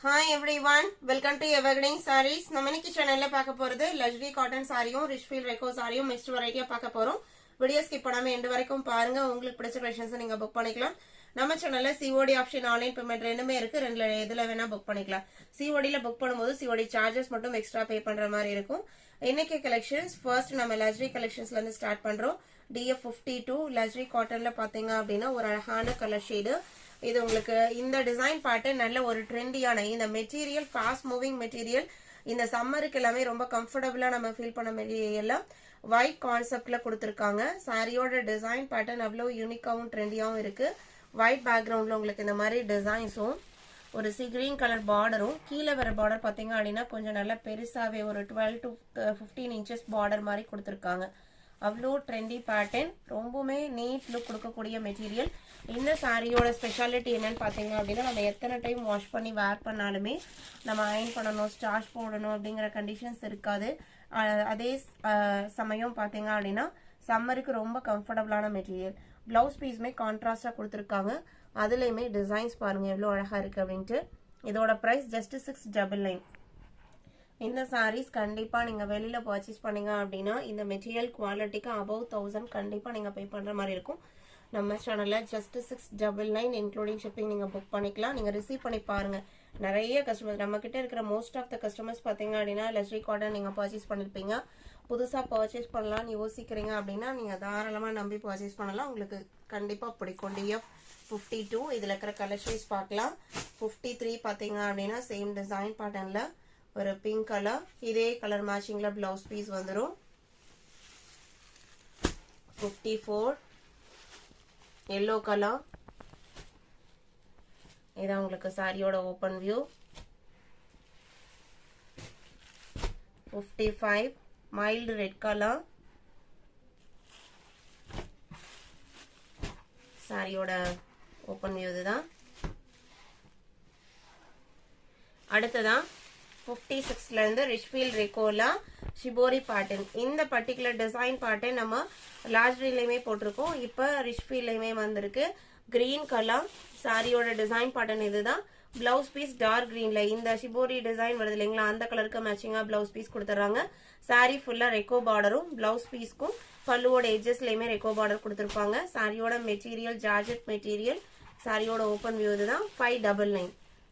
Hi everyone, welcome to Evergreen Sarees. நம்ம இன்னைக்கு சேனல்ல பார்க்க போறது லக்ஸரி காட்டன் சாரியும் ரிச் ஃபீல் ரெக்கோ சாரியும் மிக்ஸ்ட் வெரைட்டியா பார்க்க போறோம். வீடியோ ஸ்கிப் பண்ணாம எண்ட் வரைக்கும் பாருங்க. உங்களுக்கு பிடிச்ச கலெக்ஷன்ஸ் நீங்க புக் பண்ணிக்கலாம். நம்ம சேனல்ல COD ஆப்ஷன் ஆன்லைன் பேமெண்ட் ரெண்டுமே இருக்கு. ரெண்டுல எதுல வேணா புக் பண்ணிக்கலாம். COD ல புக் பண்ணும்போது COD சார்ஜஸ் மட்டும் எக்ஸ்ட்ரா பே பண்ற மாதிரி இருக்கும். இன்னைக்கு கலெக்ஷன்ஸ் ஃபர்ஸ்ட் நம்ம லக்ஸரி கலெக்ஷன்ஸ்ல இருந்து ஸ்டார்ட் பண்றோம். DF52 லக்ஸரி காட்டன்ல பாத்தீங்க அப்படின்னா ஒரு அழகான கலர் ஷேடு. இது உங்களுக்கு இந்த டிசைன் பாட்டு நல்ல ஒரு ட்ரெண்டியான இந்த மெட்டீரியல் ஃபாஸ்ட் மூவிங் மெட்டீரியல் இந்த சம்மருக்கு எல்லாமே ரொம்ப கம்ஃபர்டபுளா நம்ம ஃபீல் பண்ண மெட்டீரியல் ஒயிட் கான்செப்ட்ல கொடுத்துருக்காங்க. சாரியோட டிசைன் பேட்டர்ன் அவ்வளோ யூனிக்காவும் ட்ரெண்டியாவும் இருக்கு. ஒயிட் பேக்ரவுண்ட்ல உங்களுக்கு இந்த மாதிரி டிசைன்ஸும் ஒரு கிரீன் கலர் பார்டரும் கீழே வர பார்டர் பார்த்தீங்க அப்படின்னா கொஞ்சம் நல்லா பெருசாவே ஒரு 12 to 15 இன்ச்சஸ் பார்டர் மாதிரி கொடுத்துருக்காங்க. அவ்வளோ ட்ரெண்டி பேட்டர்ன், ரொம்பவுமே நீட் லுக் கொடுக்கக்கூடிய மெட்டீரியல். இந்த சாரியோட ஸ்பெஷாலிட்டி என்னன்னு பார்த்தீங்க அப்படின்னா நம்ம எத்தனை டைம் வாஷ் பண்ணி வேர் பண்ணாலுமே நம்ம அயன் பண்ணணும், ஸ்டார்ச் போடணும் அப்படிங்கிற கண்டிஷன்ஸ் இருக்காது. அதே சமயம் பார்த்தீங்க அப்படின்னா சம்மருக்கு ரொம்ப கம்ஃபர்டபுளான மெட்டீரியல். பிளவுஸ் பீஸுமே கான்ட்ராஸ்டாக கொடுத்துருக்காங்க. அதுலேயுமே டிசைன்ஸ் பாருங்க எவ்வளோ அழகாக இருக்குது அப்படின்ட்டு. இதோட ப்ரைஸ் ஜஸ்ட் 699. இந்த சாரீஸ் கண்டிப்பா நீங்க வெளியில பர்ச்சேஸ் பண்ணீங்க அப்படின்னா இந்த மெட்டீரியல் குவாலிட்டிக்கு above 1000 கண்டிப்பா நீங்க பே பண்ற மாதிரி இருக்கும். நம்ம சேனல்ல ஜஸ்ட் 699 இன்க்ளூடிங் ஷிப்பிங் நீங்க புக் பண்ணிக்கலாம். நீங்க ரிசீவ் பண்ணி பாருங்க. நிறைய கஸ்டமர்ஸ் நம்ம கிட்ட இருக்கிற மோஸ்ட் ஆஃப் த கஸ்டமர்ஸ் பாத்தீங்க அப்படின்னா லக்ஸரி காட்டன் நீங்க பர்ச்சேஸ் பண்ணிருப்பீங்க. புதுசா பர்ச்சேஸ் பண்ணலாம்னு யோசிக்கிறீங்க அப்படின்னா நீங்க தாராளமா நம்பி பர்ச்சேஸ் பண்ணலாம். உங்களுக்கு கண்டிப்பா பிடிக்கும். DF52 இதுல இருக்கிற கலெக்ஷன்ஸ் பார்க்கலாம். 53 பாத்தீங்க அப்படின்னா சேம் டிசைன் பேட்டர்ன்ல ஒரு பிங்க் கலர், இதே கலர் மேட்சிங்ல பிளவுஸ் பீஸ் வந்துரும். 54 எல்லோ கலர், இதான் உங்களுக்கு சாரியோட open view. 55 mild red colour, சாரியோட ஓபன் வியூ இதுதான். அடுத்ததான் 56ல இருந்து ரிச் ஃபீல் ரெக்கோலா ஷிபோரி பேட்டர்ன். இந்த பர்டிகுலர் டிசைன் பேட்டர்ன் நம்ம லார்ஜ்ரிலையுமே போட்டிருக்கோம். இப்ப ரிச் ஃபீல்லையுமே வந்திருக்கு. கிரீன் கலர் சாரியோட டிசைன் பேட்டர்ன் இதுதான். பிளவுஸ் பீஸ் டார்க் கிரீன்ல இந்த ஷிபோரி டிசைன் வருது இல்லைங்களா, அந்த கலருக்கு மேட்சிங்கா பிளவுஸ் பீஸ் கொடுத்துறாங்க. சாரி ஃபுல்லா ரெக்கோ பார்டரும் பிளவுஸ் பீஸ்க்கும் பல்லுவோட எட்ஜஸ்லயுமே ரெக்கோ பார்டர் கொடுத்துருப்பாங்க. சாரியோட மெட்டீரியல் ஜார்ஜெட் மெட்டீரியல். சாரியோட ஓபன் வியூ இதுதான். 599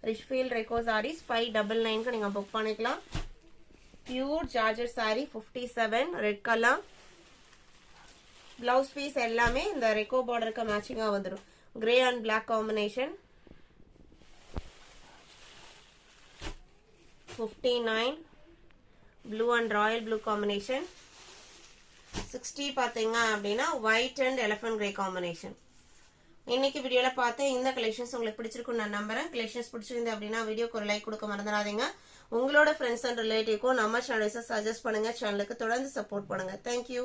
ரிச் ஃபீல் ரெக்கோ சாரீஸ் 599 நீங்க புக் பண்ணிக்கலாம். Pure georgette sari 57 red colour. Blouse piece எல்லாமே இந்த ரெக்கோ பார்டருக்கு மேட்சிங்கா வந்துடும். Grey and black combination. 59 blue and royal blue combination. 60 பாத்தீங்க அப்படின்னா white and elephant grey combination. இன்னைக்கு வீடியோல பார்த்து இந்த கலெக்ஷன்ஸ் உங்களுக்கு பிடிச்சிருக்கும் நான் நம்புறேன். கலெக்ஷன்ஸ் பிடிச்சிருந்து அப்படின்னா வீடியோக்கு ஒரு லைக் கொடுக்க மறந்துடாதீங்க. உங்களோட ஃப்ரெண்ட்ஸ் அண்ட் ரிலேட்டிவ்க்கும் நம்ம சேனல்ஸை சஜஸ்ட் பண்ணுங்க. சேனலுக்கு தொடர்ந்து சப்போர்ட் பண்ணுங்க. தேங்க்யூ.